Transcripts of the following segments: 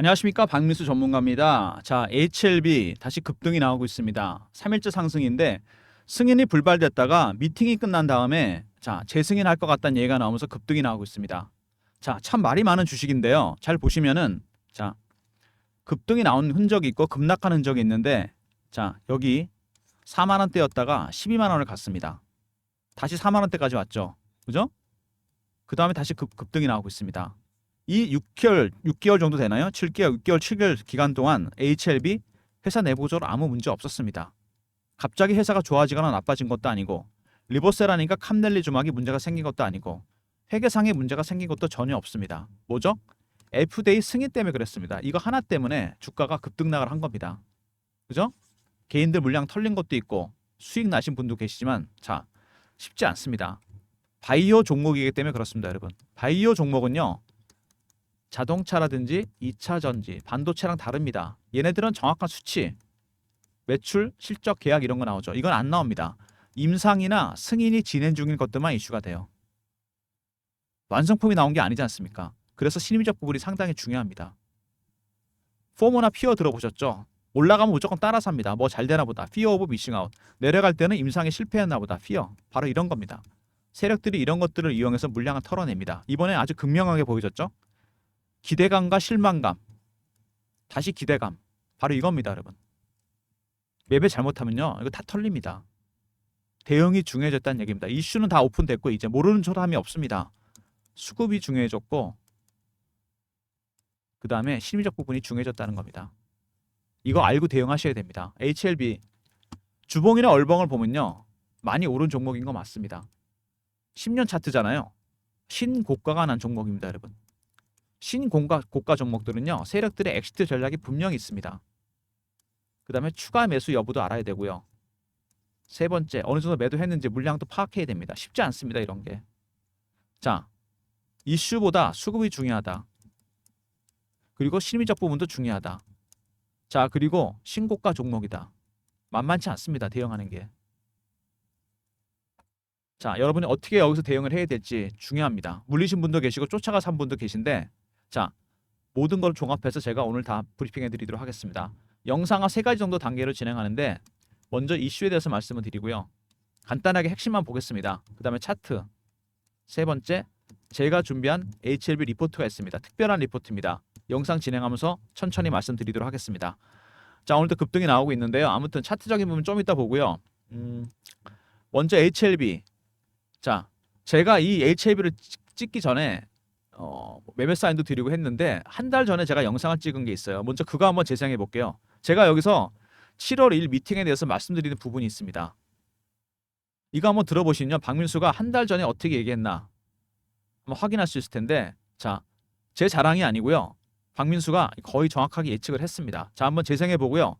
안녕하십니까, 박민수 전문가입니다. 자, HLB 다시 급등이 나오고 있습니다. 3일째 상승인데 승인이 불발됐다가 미팅이 끝난 다음에 재승인할 것 같다는 얘기가 나오면서 급등이 나오고 있습니다. 자, 참 말이 많은 주식인데요. 잘 보시면은 급등이 나온 흔적이 있고 급락한 흔적이 있는데 여기 4만 원대였다가 12만 원을 갔습니다. 다시 4만 원대까지 왔죠. 그죠? 그 다음에 다시 급등이 나오고 있습니다. 이 6개월 정도 되나요? 7개월, 6개월, 7개월 기간 동안 HLB 회사 내부적으로 아무 문제 없었습니다. 갑자기 회사가 좋아지거나 나빠진 것도 아니고 리버셀하니까 캄넬리 주막이 문제가 생긴 것도 아니고 회계상의 문제가 생긴 것도 전혀 없습니다. 뭐죠? FDA 승인 때문에 그랬습니다. 이거 하나 때문에 주가가 급등락을 한 겁니다. 그죠? 개인들 물량 털린 것도 있고 수익 나신 분도 계시지만 쉽지 않습니다. 바이오 종목이기 때문에 그렇습니다, 여러분. 바이오 종목은요. 자동차라든지 2차 전지, 반도체랑 다릅니다. 얘네들은 정확한 수치, 매출, 실적, 계약 이런 거 나오죠. 이건 안 나옵니다. 임상이나 승인이 진행 중인 것들만 이슈가 돼요. 완성품이 나온 게 아니지 않습니까? 그래서 심리적 부분이 상당히 중요합니다. 포모나 피어 들어보셨죠? 올라가면 무조건 따라 삽니다. 뭐 잘 되나 보다. 피어 오브 미싱 아웃. 내려갈 때는 임상에 실패했나 보다. 피어. 바로 이런 겁니다. 세력들이 이런 것들을 이용해서 물량을 털어냅니다. 이번에 아주 극명하게 보여졌죠? 기대감과 실망감, 다시 기대감, 바로 이겁니다, 여러분. 매매 잘못하면요, 이거 다 털립니다. 대응이 중요해졌다는 얘기입니다. 이슈는 다 오픈됐고 이제 모르는 사람이 없습니다. 수급이 중요해졌고 그 다음에 심리적 부분이 중요해졌다는 겁니다. 이거 알고 대응하셔야 됩니다. HLB 주봉이나 얼벙을 보면요, 많이 오른 종목인 거 맞습니다. 10년 차트잖아요. 신고가가 난 종목입니다, 여러분. 신고가 종목들은요, 세력들의 엑시트 전략이 분명히 있습니다. 그 다음에 추가 매수 여부도 알아야 되고요. 세 번째, 어느 정도 매도했는지 물량도 파악해야 됩니다. 쉽지 않습니다, 이런 게. 이슈보다 수급이 중요하다. 그리고 심리적 부분도 중요하다. 그리고 신고가 종목이다. 만만치 않습니다, 대응하는 게. 여러분이 어떻게 여기서 대응을 해야 될지 중요합니다. 물리신 분도 계시고 쫓아가 산 분도 계신데 모든 걸 종합해서 제가 오늘 다 브리핑해 드리도록 하겠습니다. 영상화 3가지 정도 단계로 진행하는데 먼저 이슈에 대해서 말씀을 드리고요. 간단하게 핵심만 보겠습니다. 그 다음에 차트. 세 번째, 제가 준비한 HLB 리포트가 있습니다. 특별한 리포트입니다. 영상 진행하면서 천천히 말씀드리도록 하겠습니다. 오늘도 급등이 나오고 있는데요. 아무튼 차트적인 부분 좀 이따 보고요. 먼저 HLB. 제가 이 HLB를 찍기 전에 매매 사인도 드리고 했는데 한 달 전에 제가 영상을 찍은 게 있어요. 먼저 그거 한번 재생해 볼게요. 제가 여기서 7월 1일 미팅에 대해서 말씀드리는 부분이 있습니다. 이거 한번 들어보시면요, 박민수가 한 달 전에 어떻게 얘기했나 한번 확인할 수 있을 텐데 제 자랑이 아니고요, 박민수가 거의 정확하게 예측을 했습니다. 한번 재생해 보고요,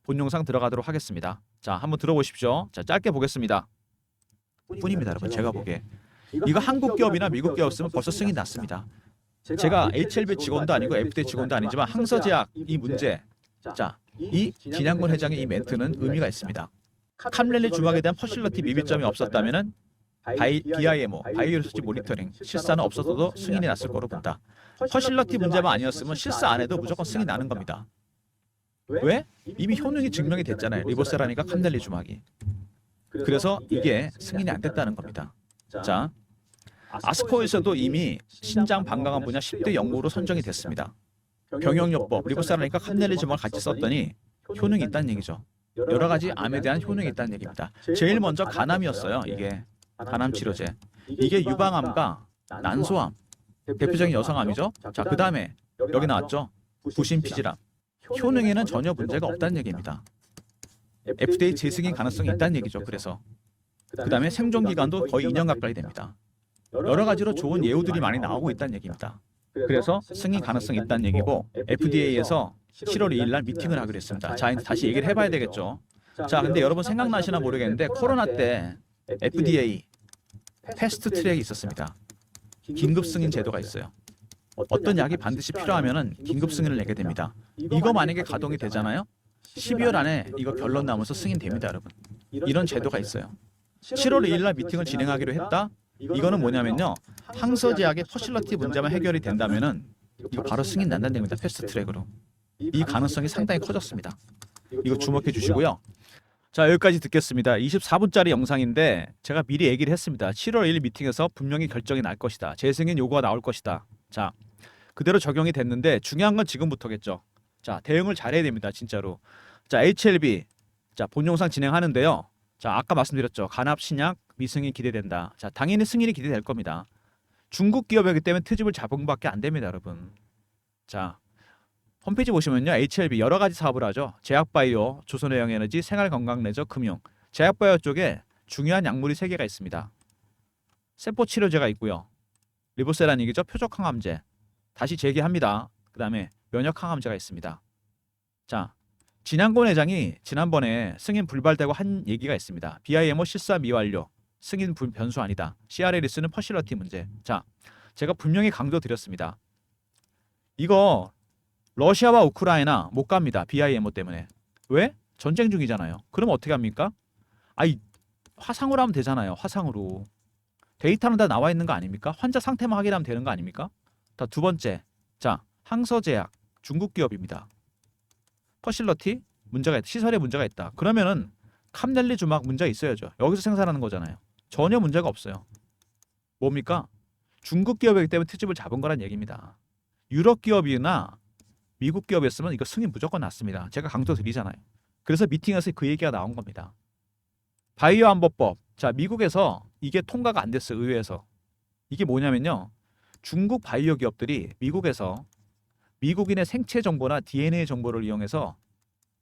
본 영상 들어가도록 하겠습니다. 한번 들어보십시오. 짧게 보겠습니다. 뿐입니다, 여러분. 제가 보기에 이거 한국 기업이나 미국 기업이었으면 벌써 승인 났습니다. 제가 HLB 직원도 아니고 FDA 직원도 아니지만 항서제약 이 문제, 이 진양군 회장의 이 멘트는 의미가 있습니다. 캄렐리 주막에 대한 퍼실러티 미비점이 없었다면은 BIMO, 바이오 리서치 모니터링 실사는 없었어도 승인이 났을 거로 본다. 퍼실러티 문제만 아니었으면 실사 안 해도 무조건 승인 나는 겁니다. 왜? 이미 효능이 증명이 됐잖아요. 리보세라니까 캄렐리 주막이. 그래서 이게 승인이 안 됐다는 겁니다. 아스코에서도 이미 신장 방광암 분야 10대 연구로 선정이 됐습니다. 병역요법, 리보세라니까 캄넬리 주막을 같이 썼더니 효능이 있다는 얘기죠. 여러 가지 암에 대한 효능이 있다는 얘기입니다. 제일 먼저 간암이었어요. 이게 간암 치료제. 이게 유방암과 난소암, 대표적인 여성암이죠. 그 다음에 여기 나왔죠. 부신피질암. 효능에는 전혀 문제가 없다는 얘기입니다. FDA 재승인 가능성이 있다는 얘기죠. 그래서 그 다음에 생존 기간도 거의 2년 가까이 됩니다. 여러 가지로 좋은 예우들이 많이 나오고 있다는 얘기입니다. 그래서 승인 가능성이 있다는 얘기고 FDA에서 7월 2일 날 미팅을 하기로 했습니다. 이제 다시 얘기를 해봐야 되겠죠. 근데 여러분 생각나시나 모르겠는데 코로나 때 FDA 패스트 트랙이 있었습니다. 긴급 승인 제도가 있어요. 어떤 약이 반드시 필요하면은 긴급 승인을 내게 됩니다. 이거 만약에 가동이 되잖아요. 12월 안에 이거 결론 나면서 승인됩니다, 여러분. 이런 제도가 있어요. 7월 2일 날 미팅을 진행하기로 했다. 이거는 뭐냐면요, 항서제약의 퍼실러티 문제만 해결이 된다면은 이거 바로 승인 난다는 얘기입니다. 패스트 트랙으로. 이 가능성이 상당히 커졌습니다. 이거 주목해 주시고요. 자, 여기까지 듣겠습니다. 24분짜리 영상인데 제가 미리 얘기를 했습니다. 7월 1일 미팅에서 분명히 결정이 날 것이다. 재승인 요구가 나올 것이다. 자, 그대로 적용이 됐는데 중요한 건 지금부터겠죠. 자, 대응을 잘해야 됩니다. 진짜로. 자, HLB. 자, 본 영상 진행하는데요. 자, 아까 말씀드렸죠. 간합 신약 미승인 기대된다. 자, 당연히 승인이 기대될 겁니다. 중국 기업이기 때문에 트집을 잡은 것밖에 안 됩니다, 여러분. 자, 홈페이지 보시면요. HLB 여러 가지 사업을 하죠. 제약바이오, 조선해양에너지, 생활건강레저, 금융. 제약바이오 쪽에 중요한 약물이 3개가 있습니다. 세포치료제가 있고요. 리보세라닉이죠. 표적항암제. 다시 재개합니다. 그 다음에 면역항암제가 있습니다. 자, 진양권 회장이 지난번에 승인 불발되고 한 얘기가 있습니다. BIMO 실사 미완료. 승인 변수 아니다. CRL이스는 퍼실러티 문제. 자, 제가 분명히 강조드렸습니다. 이거 러시아와 우크라이나 못 갑니다. BIMO 때문에. 왜? 전쟁 중이잖아요. 그럼 어떻게 합니까? 아이, 화상으로 하면 되잖아요. 화상으로. 데이터는 다 나와 있는 거 아닙니까? 환자 상태만 확인하면 되는 거 아닙니까? 자, 두 번째. 자, 항서제약 중국 기업입니다. 퍼실러티 문제가 있다. 시설에 문제가 있다. 그러면은 캄넬리주막 문제가 있어야죠. 여기서 생산하는 거잖아요. 전혀 문제가 없어요. 뭡니까? 중국 기업이기 때문에 트집을 잡은 거란 얘기입니다. 유럽 기업이나 미국 기업이었으면 이거 승인 무조건 났습니다. 제가 강조드리잖아요. 그래서 미팅에서 그 얘기가 나온 겁니다. 바이오 안보법. 자, 미국에서 이게 통과가 안 됐어요. 의회에서. 이게 뭐냐면요. 중국 바이오 기업들이 미국에서 미국인의 생체 정보나 DNA 정보를 이용해서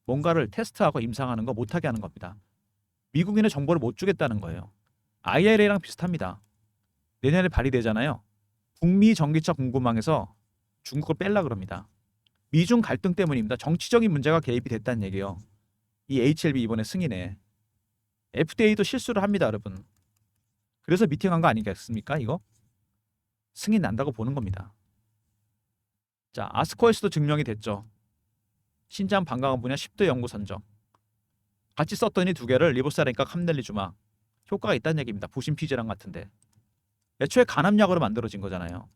뭔가를 테스트하고 임상하는 거 못하게 하는 겁니다. 미국인의 정보를 못 주겠다는 거예요. IRA랑 비슷합니다. 내년에 발의되잖아요. 북미 전기차 공급망에서 중국을 뺄라 그럽니다. 미중 갈등 때문입니다. 정치적인 문제가 개입이 됐다는 얘기예요. 이 HLB 이번에 승인에. FDA도 실수를 합니다, 여러분. 그래서 미팅한 거 아니겠습니까, 이거? 승인 난다고 보는 겁니다. 자, 아스코에서도 증명이 됐죠. 신장 방광 분야 10대 연구 선정. 같이 썼더니 두 개를 리보사라니까 캄넬리주막. 효과가 있다는 얘기입니다. 부신피제랑 같은데. 애초에 간암약으로 만들어진 거잖아요.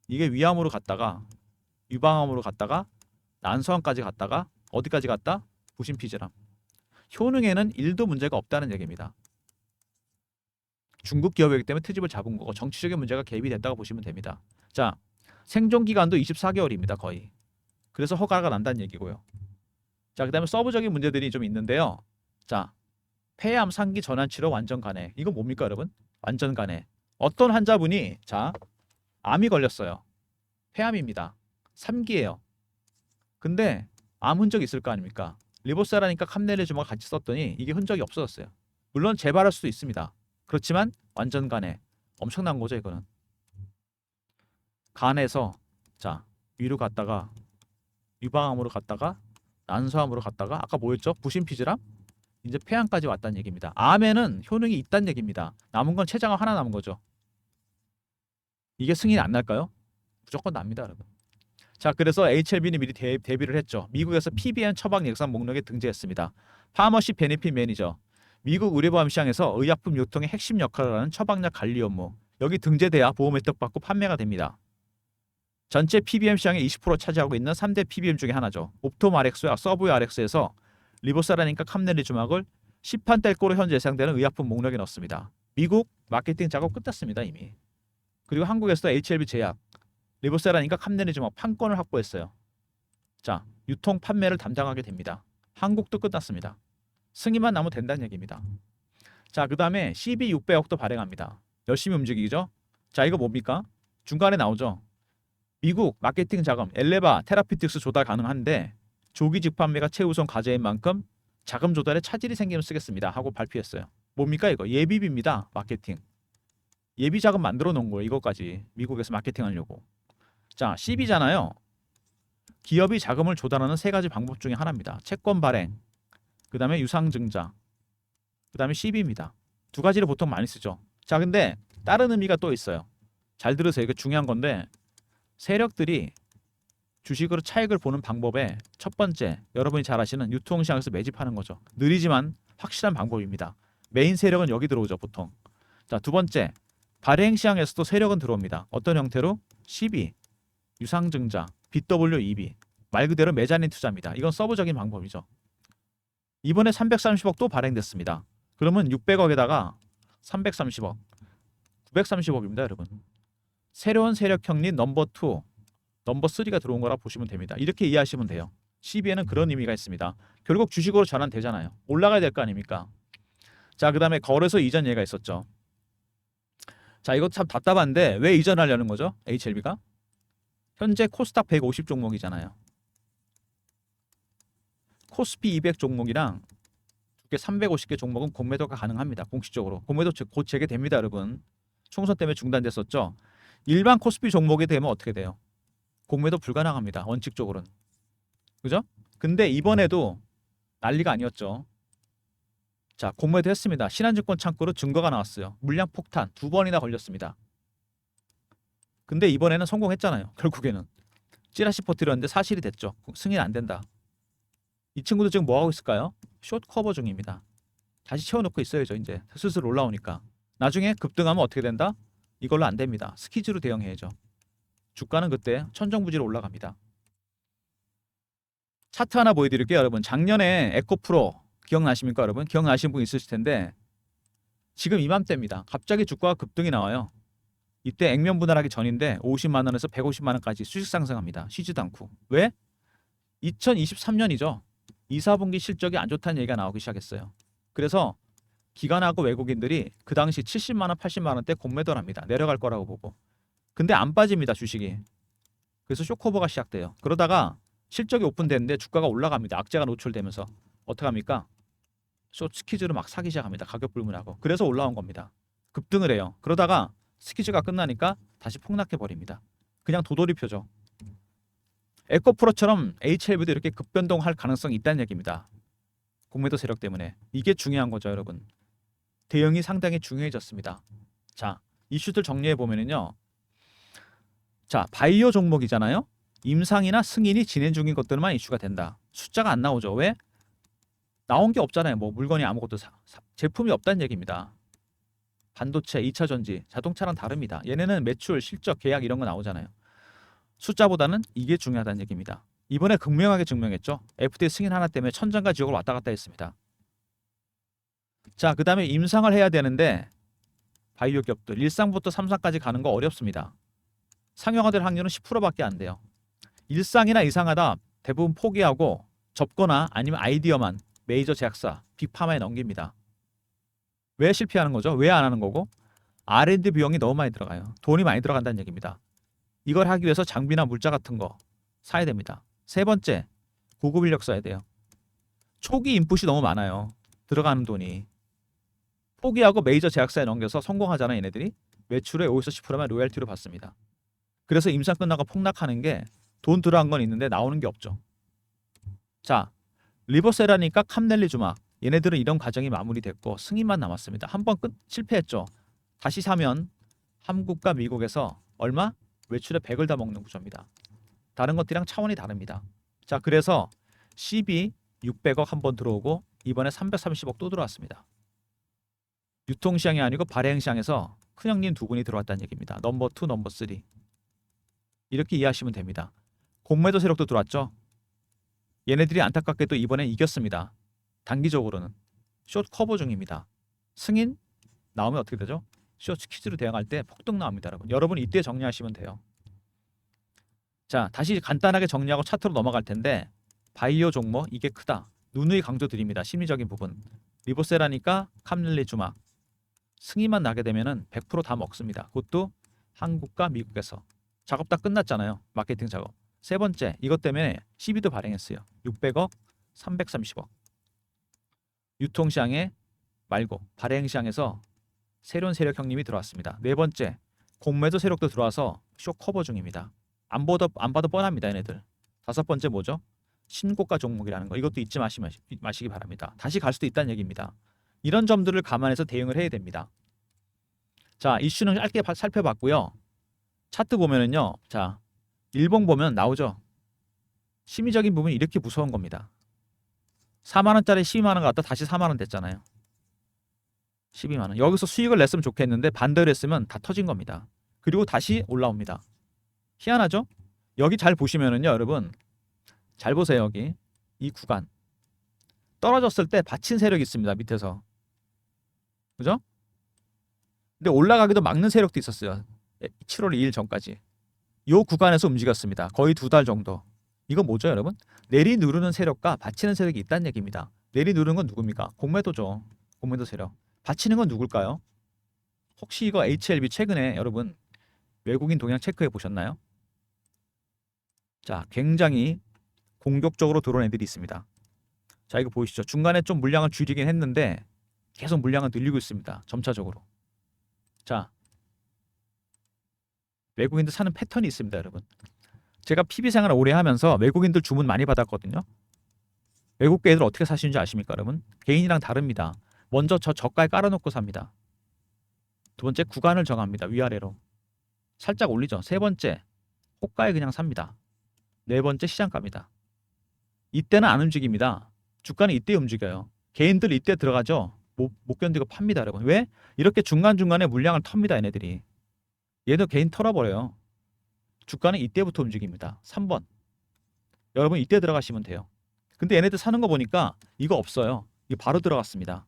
이게 위암으로 갔다가 유방암으로 갔다가 난소암까지 갔다가 어디까지 갔다? 부신피제랑. 효능에는 1도 문제가 없다는 얘기입니다. 중국 기업이기 때문에 트집을 잡은 거고 정치적인 문제가 개입이 됐다고 보시면 됩니다. 자, 생존 기간도 24개월입니다. 거의. 그래서 허가가 난다는 얘기고요. 자, 그 다음에 서브적인 문제들이 좀 있는데요. 자, 폐암, 상기, 전환 치료 완전 간해. 이거 뭡니까, 여러분? 완전 간해. 어떤 환자분이 자, 암이 걸렸어요. 폐암입니다. 3기예요. 근데 암 흔적이 있을 거 아닙니까? 리보사라니까 캄넬리주막 같이 썼더니 이게 흔적이 없어졌어요. 물론 재발할 수도 있습니다. 그렇지만 완전 간해. 엄청난 거죠, 이거는. 간에서 자, 위로 갔다가 유방암으로 갔다가 난소암으로 갔다가 아까 뭐였죠? 부신피즈랑 이제 폐암까지 왔다는 얘기입니다. 암에는 효능이 있다는 얘기입니다. 남은 건 췌장암 하나 남은 거죠. 이게 승인이 안 날까요? 무조건 납니다, 여러분. 자, 그래서 HLB는 미리 대비를 했죠. 미국에서 PBM 처방 예상 목록에 등재했습니다. 파머시 베네핏 매니저. 미국 의료보험 시장에서 의약품 유통의 핵심 역할을 하는 처방약 관리 업무. 여기 등재돼야 보험 혜택 받고 판매가 됩니다. 전체 PBM 시장의 20% 차지하고 있는 3대 PBM 중에 하나죠. 옵톰 RX와 서브웨 RX에서 리보사라니까 캄넬리주막을 시판뗄거로 현재 예상되는 의약품 목록에 넣습니다. 미국 마케팅 작업 끝났습니다, 이미. 그리고 한국에서 HLB 제약, 리보사라니까 캄넬리주막 판권을 확보했어요. 자, 유통 판매를 담당하게 됩니다. 한국도 끝났습니다. 승인만 나면 된다는 얘기입니다. 자, 그 다음에 CB 600억도 발행합니다. 열심히 움직이죠. 자, 이거 뭡니까? 중간에 나오죠. 미국 마케팅 자금 엘레바 테라피틱스 조달 가능한데 조기 직판매가 최우선 과제인 만큼 자금 조달에 차질이 생기면 쓰겠습니다 하고 발표했어요. 뭡니까 이거? 예비비입니다. 마케팅. 예비 자금 만들어 놓은 거예요. 이것까지 미국에서 마케팅 하려고. 자, CB잖아요. 기업이 자금을 조달하는 3가지 방법 중에 하나입니다. 채권 발행, 그 다음에 유상증자, 그 다음에 CB입니다. 2가지를 보통 많이 쓰죠. 자, 근데 다른 의미가 또 있어요. 잘 들으세요. 이거 중요한 건데 세력들이 주식으로 차익을 보는 방법의 첫 번째, 여러분이 잘 아시는 유통시장에서 매집하는 거죠. 느리지만 확실한 방법입니다. 메인 세력은 여기 들어오죠, 보통. 자, 두 번째, 발행시장에서도 세력은 들어옵니다. 어떤 형태로? CB. 유상증자, BWEB. 말 그대로 메자닌 투자입니다. 이건 서브적인 방법이죠. 이번에 330억 또 발행됐습니다. 그러면 600억에다가 330억, 930억입니다, 여러분. 새로운 세력 형님 넘버 2, 넘버 3가 들어온 거라 보시면 됩니다. 이렇게 이해하시면 돼요. CB에는 그런 의미가 있습니다. 결국 주식으로 전환되잖아요. 올라가야 될 거 아닙니까? 자, 그 다음에 거래소 이전 예가 있었죠. 자, 이거 참 답답한데 왜 이전하려는 거죠? HLB가? 현재 코스닥 150 종목이잖아요. 코스피 200 종목이랑 두개 350개 종목은 공매도가 가능합니다. 공식적으로. 공매도 곧 재개됩니다, 여러분. 총선 때문에 중단됐었죠. 일반 코스피 종목이 되면 어떻게 돼요? 공매도 불가능합니다. 원칙적으로는. 그죠? 근데 이번에도 난리가 아니었죠. 자, 공매도 했습니다. 신한증권 창구로 증거가 나왔어요. 물량 폭탄 2번이나 걸렸습니다. 근데 이번에는 성공했잖아요. 결국에는. 찌라시 퍼뜨렸는데 사실이 됐죠. 승인 안 된다. 이 친구도 지금 뭐 하고 있을까요? 숏 커버 중입니다. 다시 채워놓고 있어야죠. 이제 슬슬 올라오니까. 나중에 급등하면 어떻게 된다? 이걸로 안 됩니다. 스키즈로 대응해야죠. 주가는 그때 천정부지로 올라갑니다. 차트 하나 보여드릴게요, 여러분. 작년에 에코프로 기억나십니까, 여러분? 기억나시는 분 있으실 텐데 지금 이맘때입니다. 갑자기 주가가 급등이 나와요. 이때 액면 분할하기 전인데 50만 원에서 150만 원까지 수익 상승합니다. 쉬지도 않고. 왜? 2023년이죠. 2, 4분기 실적이 안 좋다는 얘기가 나오기 시작했어요. 그래서 기관하고 외국인들이 그 당시 70만 원, 80만 원대 공매도를 합니다. 내려갈 거라고 보고. 근데 안 빠집니다, 주식이. 그래서 쇼커버가 시작돼요. 그러다가 실적이 오픈됐는데 주가가 올라갑니다. 악재가 노출되면서. 어떡합니까? 스키즈로 막 사기 시작합니다. 가격 불문하고. 그래서 올라온 겁니다. 급등을 해요. 그러다가 스키즈가 끝나니까 다시 폭락해 버립니다. 그냥 도돌이표죠. 에코프로처럼 HLB도 이렇게 급변동할 가능성이 있다는 얘기입니다. 공매도 세력 때문에. 이게 중요한 거죠, 여러분. 대응이 상당히 중요해졌습니다. 자, 이슈들 정리해 보면은요. 자, 바이오 종목이잖아요. 임상이나 승인이 진행 중인 것들만 이슈가 된다. 숫자가 안 나오죠. 왜? 나온 게 없잖아요. 뭐 물건이 아무것도 제품이 없다는 얘기입니다. 반도체, 2차 전지, 자동차랑 다릅니다. 얘네는 매출, 실적, 계약 이런 거 나오잖아요. 숫자보다는 이게 중요하다는 얘기입니다. 이번에 극명하게 증명했죠. FDA 승인 하나 때문에 천장과 지옥을 왔다 갔다 했습니다. 자, 그 다음에 임상을 해야 되는데 바이오 기업들 1상부터 3상까지 가는 거 어렵습니다. 상용화 될 확률은 10%밖에 안 돼요. 1상이나 이상하다 대부분 포기하고 접거나 아니면 아이디어만 메이저 제약사, 빅파마에 넘깁니다. 왜 실패하는 거죠? 왜 안 하는 거고? R&D 비용이 너무 많이 들어가요. 돈이 많이 들어간다는 얘기입니다. 이걸 하기 위해서 장비나 물자 같은 거 사야 됩니다. 세 번째, 고급 인력 써야 돼요. 초기 인풋이 너무 많아요. 들어가는 돈이. 포기하고 메이저 제약사에 넘겨서 성공하잖아요, 얘네들이. 매출의 5에서 10%만 로열티로 받습니다. 그래서 임상 끝나고 폭락하는 게 돈 들어간 건 있는데 나오는 게 없죠. 자, 리버세라니까 캄넬리 주막. 얘네들은 이런 과정이 마무리됐고 승인만 남았습니다. 한 번 실패했죠. 다시 사면 한국과 미국에서 얼마? 매출의 100을 다 먹는 구조입니다. 다른 것들이랑 차원이 다릅니다. 자, 그래서 CB 600억 한 번 들어오고 이번에 330억 또 들어왔습니다. 유통시장이 아니고 발행시장에서 큰형님 두 분이 들어왔다는 얘기입니다. 넘버 2, 넘버 3. 이렇게 이해하시면 됩니다. 공매도 세력도 들어왔죠. 얘네들이 안타깝게도 이번에 이겼습니다. 단기적으로는. 숏 커버 중입니다. 승인 나오면 어떻게 되죠? 숏 퀴즈로 대응할 때 폭등 나옵니다, 여러분. 여러분 이때 정리하시면 돼요. 자, 다시 간단하게 정리하고 차트로 넘어갈 텐데 바이오 종목 이게 크다. 누누이 강조드립니다. 심리적인 부분. 리보세라니까 캄넬리 주막. 승인만 나게 되면은 100% 다 먹습니다. 그것도 한국과 미국에서. 작업 다 끝났잖아요. 마케팅 작업. 세 번째, 이것 때문에 CB도 발행했어요. 600억, 330억. 유통시장에 말고 발행시장에서 새로운 세력 형님이 들어왔습니다. 네 번째, 공매도 세력도 들어와서 쇼 커버 중입니다. 안 봐도 뻔합니다, 얘네들. 다섯 번째 뭐죠? 신고가 종목이라는 거. 이것도 잊지 마시기 바랍니다. 다시 갈 수도 있다는 얘기입니다. 이런 점들을 감안해서 대응을 해야 됩니다. 자, 이슈는 짧게 살펴봤고요. 차트 보면은요. 자, 일봉 보면 나오죠. 심리적인 부분이 이렇게 무서운 겁니다. 4만 원짜리 12만 원 갖다 다시 4만 원 됐잖아요. 12만 원. 여기서 수익을 냈으면 좋겠는데 반대로 했으면 다 터진 겁니다. 그리고 다시 올라옵니다. 희한하죠? 여기 잘 보시면은요, 여러분. 잘 보세요, 여기. 이 구간. 떨어졌을 때 받친 세력이 있습니다, 밑에서. 그죠? 근데 올라가기도 막는 세력도 있었어요. 7월 2일 전까지. 요 구간에서 움직였습니다. 거의 2달 정도. 이거 뭐죠, 여러분? 내리 누르는 세력과 받치는 세력이 있다는 얘기입니다. 내리 누르는 건 누굽니까? 공매도죠. 공매도 세력. 받치는 건 누굴까요? 혹시 이거 HLB 최근에 여러분 외국인 동향 체크해 보셨나요? 자, 굉장히 공격적으로 들어온 애들이 있습니다. 자, 이거 보이시죠? 중간에 좀 물량을 줄이긴 했는데 계속 물량을 늘리고 있습니다. 점차적으로. 자, 외국인들 사는 패턴이 있습니다, 여러분. 제가 PB 생활을 오래 하면서 외국인들 주문 많이 받았거든요. 외국계 애들 어떻게 사시는지 아십니까, 여러분? 개인이랑 다릅니다. 먼저 저 저가에 깔아놓고 삽니다. 두 번째, 구간을 정합니다. 위아래로. 살짝 올리죠. 세 번째, 호가에 그냥 삽니다. 네 번째, 시장가입니다. 이때는 안 움직입니다. 주가는 이때 움직여요. 개인들 이때 들어가죠. 못 견디고 팝니다, 여러분. 왜? 이렇게 중간중간에 물량을 텁니다, 얘네들이. 얘도 개인 털어버려요. 주가는 이때부터 움직입니다. 3번. 여러분 이때 들어가시면 돼요. 근데 얘네들 사는 거 보니까 이거 없어요. 이거 바로 들어갔습니다.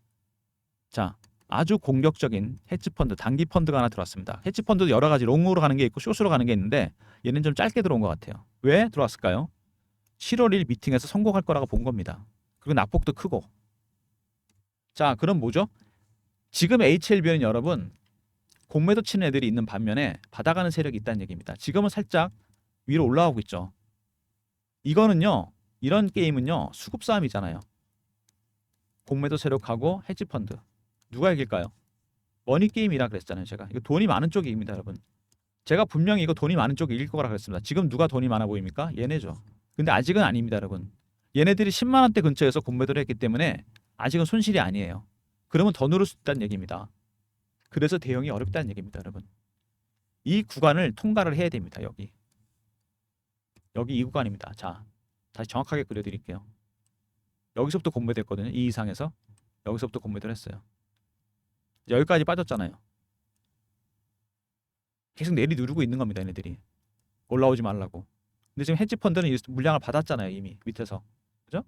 자, 아주 공격적인 헤지펀드, 단기 펀드가 하나 들어왔습니다. 헤지펀드도 여러 가지 롱으로 가는 게 있고 숏으로 가는 게 있는데 얘는 좀 짧게 들어온 것 같아요. 왜 들어왔을까요? 7월 1일 미팅에서 성공할 거라고 본 겁니다. 그리고 낙폭도 크고. 자, 그럼 뭐죠? 지금 HLB는 여러분 공매도 치는 애들이 있는 반면에 받아가는 세력이 있다는 얘기입니다. 지금은 살짝 위로 올라오고 있죠. 이거는요, 이런 게임은요, 수급 싸움이잖아요. 공매도 세력하고 헤지펀드. 누가 이길까요? 머니 게임이라 그랬잖아요, 제가. 이거 돈이 많은 쪽이 이깁니다, 여러분. 제가 분명히 이거 돈이 많은 쪽이 이길 거라 그랬습니다. 지금 누가 돈이 많아 보입니까? 얘네죠. 근데 아직은 아닙니다, 여러분. 얘네들이 10만 원대 근처에서 공매도를 했기 때문에 아직은 손실이 아니에요. 그러면 더 누를 수 있다는 얘기입니다. 그래서 대응이 어렵다는 얘기입니다, 여러분. 이 구간을 통과를 해야 됩니다. 여기 이 구간입니다. 자, 다시 정확하게 그려드릴게요. 여기서부터 공매됐거든요. 이 이상에서 여기서부터 공매도를 했어요. 여기까지 빠졌잖아요. 계속 내리 누르고 있는 겁니다, 얘네들이. 올라오지 말라고. 근데 지금 헤지펀드는 물량을 받았잖아요, 이미 밑에서. 그죠?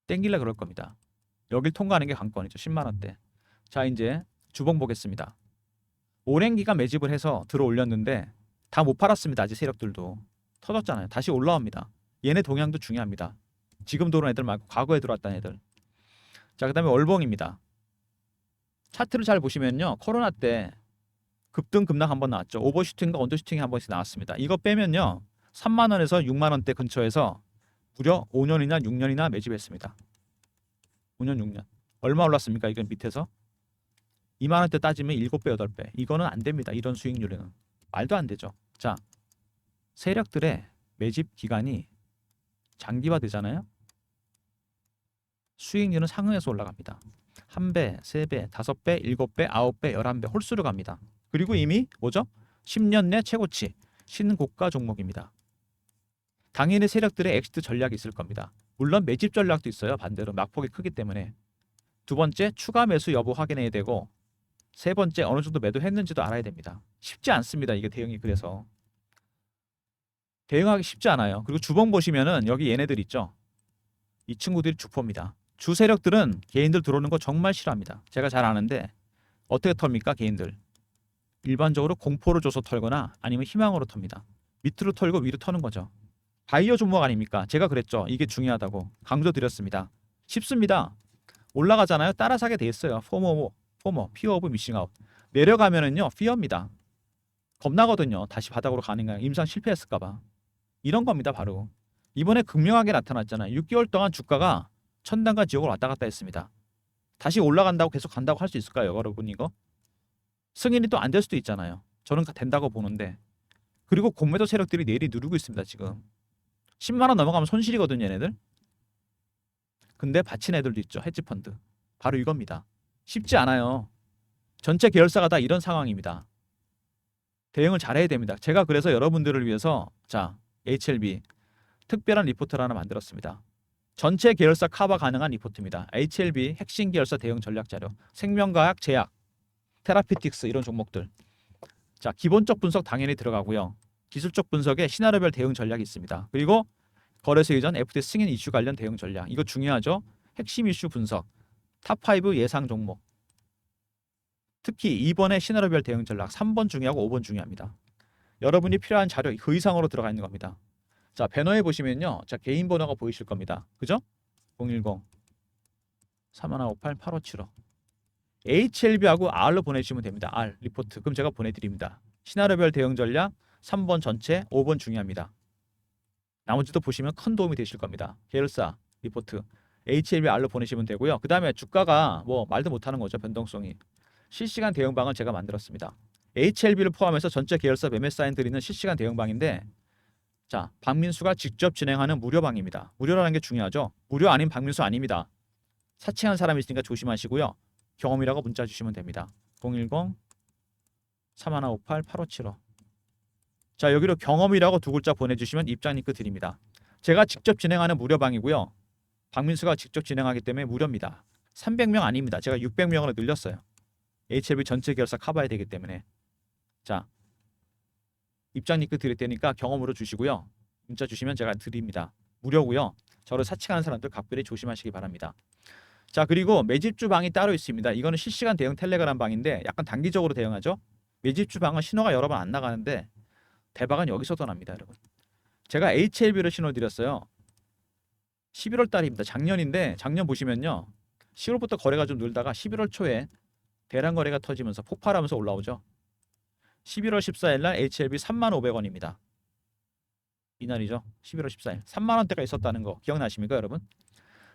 땡길라 그럴 겁니다. 여길 통과하는 게 관건이죠. 10만 원대. 자, 이제 주봉 보겠습니다. 오랜 기간 매집을 해서 들어 올렸는데 다 못 팔았습니다. 아직 세력들도 터졌잖아요. 다시 올라옵니다. 얘네 동향도 중요합니다. 지금 들어온 애들 말고 과거에 들어왔던 애들. 자, 그다음에 월봉입니다. 차트를 잘 보시면요, 코로나 때 급등 급락 한번 나왔죠. 오버슈팅과 언더슈팅이 한 번씩 나왔습니다. 이거 빼면요, 3만 원에서 6만 원대 근처에서 무려 5년이나 6년이나 매집했습니다. 5년 6년. 얼마 올랐습니까? 이건 밑에서 2만 원대 따지면 7배 8배. 이거는 안 됩니다. 이런 수익률에는 말도 안 되죠. 자, 세력들의 매집 기간이 장기화 되잖아요. 수익률은 상응해서 올라갑니다. 1배, 3배, 5배, 7배, 9배, 11배 홀수로 갑니다. 그리고 이미 뭐죠? 10년 내 최고치 신고가 종목입니다. 당연히 세력들의 엑시트 전략이 있을 겁니다. 물론 매집 전략도 있어요. 반대로 낙폭이 크기 때문에. 두 번째, 추가 매수 여부 확인해야 되고, 세 번째, 어느 정도 매도했는지도 알아야 됩니다. 쉽지 않습니다. 이게 대응이. 그래서 대응하기 쉽지 않아요. 그리고 주봉 보시면은 여기 얘네들 있죠. 이 친구들이 주포입니다. 주 세력들은 개인들 들어오는 거 정말 싫어합니다. 제가 잘 아는데 어떻게 털입니까? 개인들 일반적으로 공포를 줘서 털거나 아니면 희망으로 텁니다. 밑으로 털고 위로 터는 거죠. 바이어 종목 아닙니까? 제가 그랬죠. 이게 중요하다고 강조드렸습니다. 쉽습니다. 올라가잖아요. 따라 사게 돼 있어요. 포머, 피어 오브 미싱 아웃. 내려가면은요, 피어입니다. 겁나거든요. 다시 바닥으로 가는 거야. 임상 실패했을까 봐. 이런 겁니다, 바로. 이번에 극명하게 나타났잖아요. 6개월 동안 주가가 천당과 지옥을 왔다 갔다 했습니다. 다시 올라간다고 계속 간다고 할 수 있을까요, 여러분? 이거 승인이 또 안 될 수도 있잖아요. 저는 된다고 보는데. 그리고 공매도 세력들이 내리 누르고 있습니다. 지금 10만 원 넘어가면 손실이거든요, 얘네들. 근데 받친 애들도 있죠. 헤지펀드. 바로 이겁니다. 쉽지 않아요. 전체 계열사가 다 이런 상황입니다. 대응을 잘해야 됩니다. 제가 그래서 여러분들을 위해서 자, HLB 특별한 리포트를 하나 만들었습니다. 전체 계열사 커버 가능한 리포트입니다. HLB 핵심 계열사 대응 전략 자료. 생명과학, 제약, 테라피틱스 이런 종목들. 자, 기본적 분석 당연히 들어가고요. 기술적 분석에 시나리오별 대응 전략이 있습니다. 그리고 거래소 이전 FTX 승인 이슈 관련 대응 전략. 이거 중요하죠. 핵심 이슈 분석. 탑5 예상 종목. 특히 2번의 시나리오별 대응 전략, 3번 중요하고 5번 중요합니다. 여러분이 필요한 자료 그 이상으로 들어가 있는 겁니다. 자, 배너에 보시면요. 자, 개인 번호가 보이실 겁니다. 그죠? 010 3158 8575. HLB하고 R로 보내주시면 됩니다. R 리포트. 그럼 제가 보내드립니다. 시나리오별 대응 전략 3번 전체, 5번 중요합니다. 나머지도 보시면 큰 도움이 되실 겁니다. 계열사 리포트 HLB R로 보내시면 되고요. 그 다음에 주가가 뭐 말도 못하는 거죠. 변동성이. 실시간 대응방을 제가 만들었습니다. HLB를 포함해서 전체 계열사 매매 사인 드리는 실시간 대응방인데, 자, 박민수가 직접 진행하는 무료방입니다. 무료라는 게 중요하죠. 무료 아닌 박민수 아닙니다. 사칭한 사람이 있으니까 조심하시고요. 경험이라고 문자 주시면 됩니다. 010 3158 8575. 자, 여기로 경험이라고 두 글자 보내주시면 입장 링크 드립니다. 제가 직접 진행하는 무료방이고요. 박민수가 직접 진행하기 때문에 무료입니다. 300명 아닙니다. 제가 600명으로 늘렸어요. HLB 전체 계열사 커버해야 되기 때문에. 자, 입장 링크 드릴 테니까 경험으로 주시고요. 문자 주시면 제가 드립니다. 무료고요. 저를 사칭하는 사람들 각별히 조심하시기 바랍니다. 자, 그리고 매집주 방이 따로 있습니다. 이거는 실시간 대응 텔레그램 방인데 약간 단기적으로 대응하죠. 매집주 방은 신호가 여러 번 안 나가는데 대박은 여기서도 납니다, 여러분. 제가 HLB를 신호 드렸어요. 11월 달입니다. 작년인데 작년 보시면요. 10월부터 거래가 좀 늘다가 11월 초에 대량 거래가 터지면서 폭발하면서 올라오죠. 11월 14일 날 HLB 35,500원입니다. 이날이죠. 11월 14일. 3만 원대가 있었다는 거 기억나십니까, 여러분?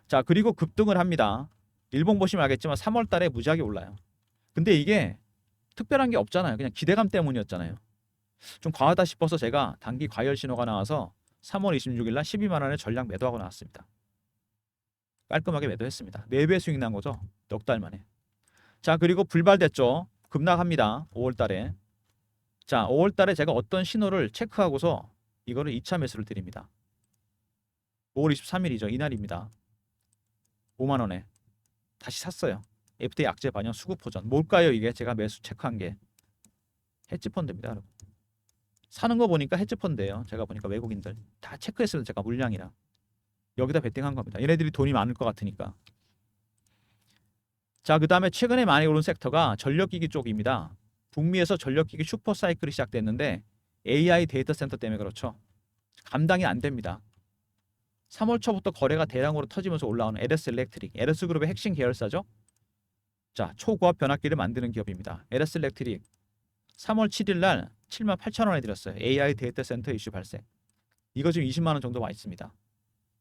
자, 그리고 급등을 합니다. 일봉 보시면 알겠지만 3월 달에 무지하게 올라요. 근데 이게 특별한 게 없잖아요. 그냥 기대감 때문이었잖아요. 좀 과하다 싶어서 제가 단기 과열 신호가 나와서 3월 26일 날 12만 원에 전량 매도하고 나왔습니다. 깔끔하게 매도했습니다. 4배 수익 난 거죠. 넉 달 만에. 자, 그리고 불발됐죠. 급락합니다. 5월 달에. 자, 5월 달에 제가 어떤 신호를 체크하고서 이거를 2차 매수를 드립니다. 5월 23일이죠. 이날입니다. 5만 원에 다시 샀어요. FTA 약재 반영 수급 호전. 뭘까요, 이게? 제가 매수 체크한 게 헤지펀드입니다, 여러분. 사는 거 보니까 헤지펀드예요. 제가 보니까 외국인들 다 체크했어요. 제가 물량이랑 여기다 베팅한 겁니다. 얘네들이 돈이 많을 것 같으니까. 자, 그 다음에 최근에 많이 오른 섹터가 전력기기 쪽입니다. 북미에서 전력기기 슈퍼사이클이 시작됐는데 AI 데이터 센터 때문에 그렇죠. 감당이 안 됩니다. 3월 초부터 거래가 대량으로 터지면서 올라오는 LS 일렉트릭, LS 그룹의 핵심 계열사죠. 자, 초고압 변압기를 만드는 기업입니다. LS 일렉트릭 3월 7일 날 78,000원에 드렸어요. AI 데이터 센터 이슈 발생. 이거 지금 20만 원 정도 와 있습니다.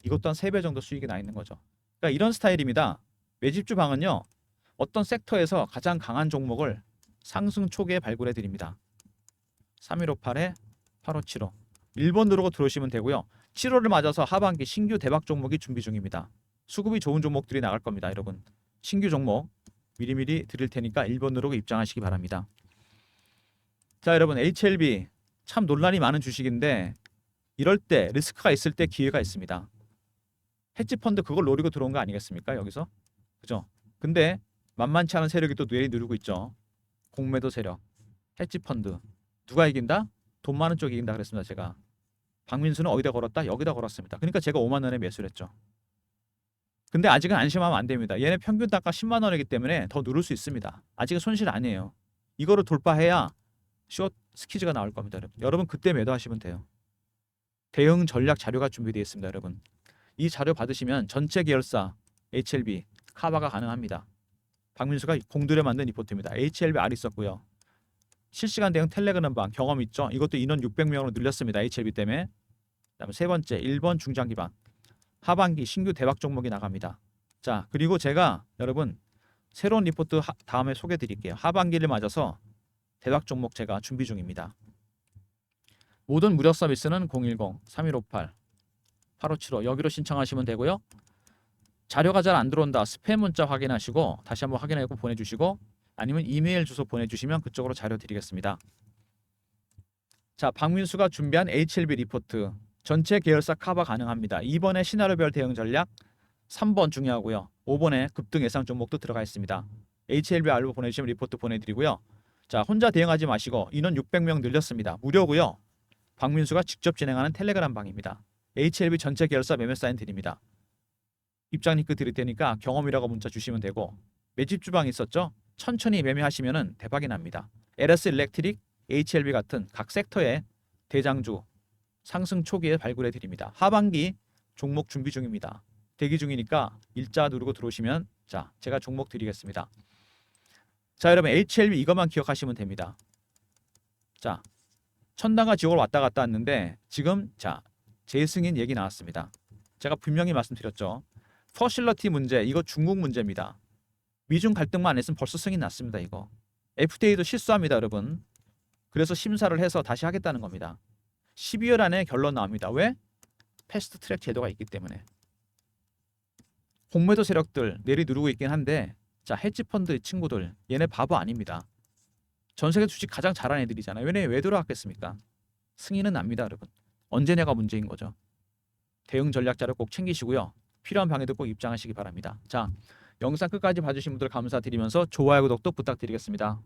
이것도 한 3배 정도 수익이 나 있는 거죠. 그러니까 이런 스타일입니다. 매집주 방은요. 어떤 섹터에서 가장 강한 종목을 상승 초기에 발굴해 드립니다. 3158에 8575. 1번 누르고 들어오시면 되고요. 7월을 맞아서 하반기 신규 대박 종목이 준비 중입니다. 수급이 좋은 종목들이 나갈 겁니다, 여러분. 신규 종목 미리미리 드릴 테니까 1번 누르고 입장하시기 바랍니다. 자, 여러분, HLB 참 논란이 많은 주식인데 이럴 때 리스크가 있을 때 기회가 있습니다. 헤지펀드 그걸 노리고 들어온 거 아니겠습니까, 여기서? 그죠? 근데 만만치 않은 세력이 또 뇌리 누르고 있죠. 공매도 세력, 헤지펀드. 누가 이긴다? 돈 많은 쪽이 이긴다 그랬습니다, 제가. 박민수는 어디다 걸었다? 여기다 걸었습니다. 그러니까 제가 5만 원에 매수를 했죠. 근데 아직은 안심하면 안 됩니다. 얘네 평균 단가 10만 원이기 때문에 더 누를 수 있습니다. 아직은 손실 아니에요. 이거를 돌파해야 숏 스키즈가 나올 겁니다, 여러분. 여러분 그때 매도하시면 돼요. 대응 전략 자료가 준비되어 있습니다, 여러분. 이 자료 받으시면 전체 계열사 HLB 카바가 가능합니다. 박민수가 공들여 만든 리포트입니다. HLB R 있었고요. 실시간 대응 텔레그램 방 경험 있죠. 이것도 인원 600명으로 늘렸습니다. HLB 때문에. 그다음에 세 번째 1번 중장기 방 하반기 신규 대박 종목이 나갑니다. 자, 그리고 제가 여러분 새로운 리포트 다음에 소개해 드릴게요. 하반기를 맞아서 대박 종목 제가 준비 중입니다. 모든 무료 서비스는 010-3158-8575 여기로 신청하시면 되고요. 자료가 잘 안 들어온다. 스팸 문자 확인하시고 다시 한번 확인하고 보내주시고 아니면 이메일 주소 보내주시면 그쪽으로 자료 드리겠습니다. 자, 박민수가 준비한 HLB 리포트 전체 계열사 커버 가능합니다. 2번에 시나리오별 대응 전략 3번 중요하고요. 5번에 급등 예상 종목도 들어가 있습니다. HLB R로 보내주시면 리포트 보내드리고요. 자, 혼자 대응하지 마시고 인원 600명 늘렸습니다. 무료고요. 박민수가 직접 진행하는 텔레그램 방입니다. HLB 전체 계열사 매매 사인 드립니다. 입장 링크 드릴 테니까 경험이라고 문자 주시면 되고, 매집 주방이 있었죠? 천천히 매매하시면은 대박이 납니다. LS 일렉트릭, HLB 같은 각 섹터의 대장주 상승 초기에 발굴해 드립니다. 하반기 종목 준비 중입니다. 대기 중이니까 일자 누르고 들어오시면 자, 제가 종목 드리겠습니다. 자, 여러분 HLB 이것만 기억하시면 됩니다. 자, 천당과 지옥을 왔다 갔다 했는데 지금 자, 재승인 얘기 나왔습니다. 제가 분명히 말씀드렸죠. 퍼실러티 문제, 이거 중국 문제입니다. 미중 갈등만 안 했으면 벌써 승인 났습니다. 이거 FTA도 실수합니다, 여러분. 그래서 심사를 해서 다시 하겠다는 겁니다. 12월 안에 결론 나옵니다. 왜? 패스트 트랙 제도가 있기 때문에. 공매도 세력들 내리누르고 있긴 한데, 자, 헤지펀드 친구들 얘네 바보 아닙니다. 전 세계 주식 가장 잘하는 애들이잖아요. 왜 들어왔겠습니까? 승인은 납니다, 여러분. 언제냐가 문제인 거죠. 대응 전략자를 꼭 챙기시고요. 필요한 방에도 꼭 입장하시기 바랍니다. 자, 영상 끝까지 봐주신 분들 감사드리면서 좋아요, 구독도 부탁드리겠습니다.